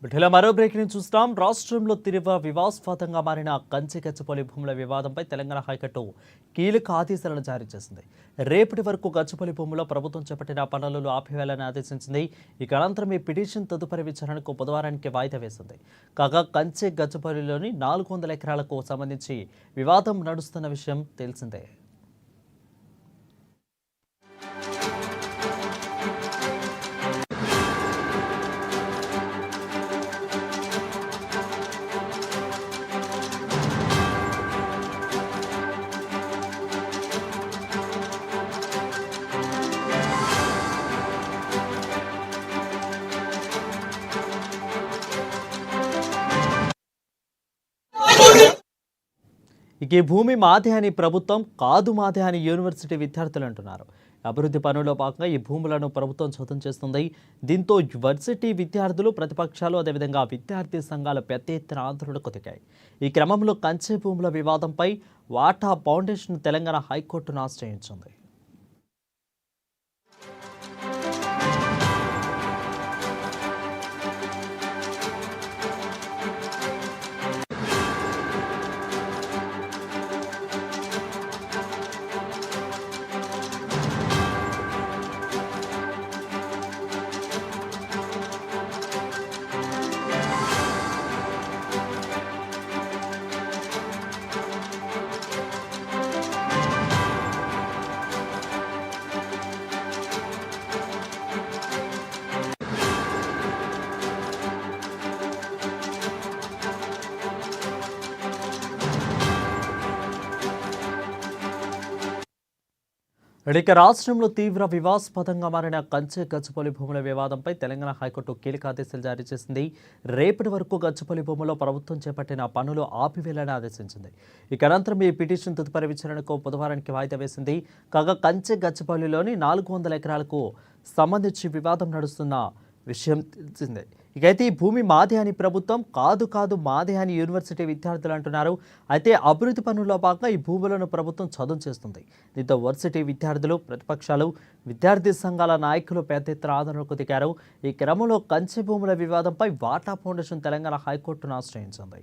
బిఠల మరో బ్రేకింగ్ చూస్తాం. రాష్ట్రంలో తీవ్ర వివాదాస్పదంగా మారిన కంచి గచ్చిబౌలి భూముల వివాదంపై తెలంగాణ హైకోర్టు కీలక ఆదేశాలను జారీ చేసింది. రేపటి వరకు గచ్చిబౌలి భూముల్లో ప్రభుత్వం చేపట్టిన పనులను ఆపివేయాలని ఆదేశించింది. ఇక అనంతరం ఈ పిటిషన్ తదుపరి విచారణకు బుధవారానికి వాయిదా వేసింది. కాగా కంచి గచ్చిబౌలిలోని 400 ఎకరాలకు సంబంధించి వివాదం నడుస్తున్న విషయం తెలిసిందే. ఇక ఈ భూమి మాదే అని ప్రభుత్వం, కాదు మాదే అని యూనివర్సిటీ విద్యార్థులు అంటున్నారు. అభివృద్ధి పనుల్లో భాగంగా ఈ భూములను ప్రభుత్వం సొంతం చేస్తుంది. దీంతో యూనివర్సిటీ విద్యార్థులు, ప్రతిపక్షాలు, అదేవిధంగా విద్యార్థి సంఘాలు పెద్ద ఎత్తున ఆందోళనకు దిగాయి. ఈ క్రమంలో కంచె భూముల వివాదంపై వాటా ఫౌండేషన్ తెలంగాణ హైకోర్టును ఆశ్రయించింది. ఇక రాష్ట్రంలో తీవ్ర వివాదాస్పదంగా మారిన కంచె గచ్చిబౌలి భూముల వివాదంపై తెలంగాణ హైకోర్టు కీలక ఆదేశాలు జారీ చేసింది. రేపటి వరకు గచ్చిబౌలి భూముల్లో ప్రభుత్వం చేపట్టిన పనులు ఆపివేయాలని ఆదేశించింది. ఇక అనంతరం ఈ పిటిషన్ తదుపరి విచారణకు బుధవారానికి వాయిదా వేసింది. కాగా కంచె గచ్చిబౌలిలోని 400 ఎకరాలకు సంబంధించి వివాదం నడుస్తున్న విషయం తెలిసిందే. ఇకైతే ఈ భూమి మాదే అని ప్రభుత్వం, కాదు మాదే అని యూనివర్సిటీ విద్యార్థులు అంటున్నారు. అయితే అభివృద్ధి పనుల్లో భాగంగా ఈ భూములను ప్రభుత్వం చదువు చేస్తుంది. దీంతో యూనివర్సిటీ విద్యార్థులు, ప్రతిపక్షాలు, విద్యార్థి సంఘాల నాయకులు పెద్ద ఎత్తున ఆందోళనకు దిగారు. ఈ క్రమంలో కంచె భూముల వివాదంపై వాటా ఫౌండేషన్ తెలంగాణ హైకోర్టును ఆశ్రయించింది.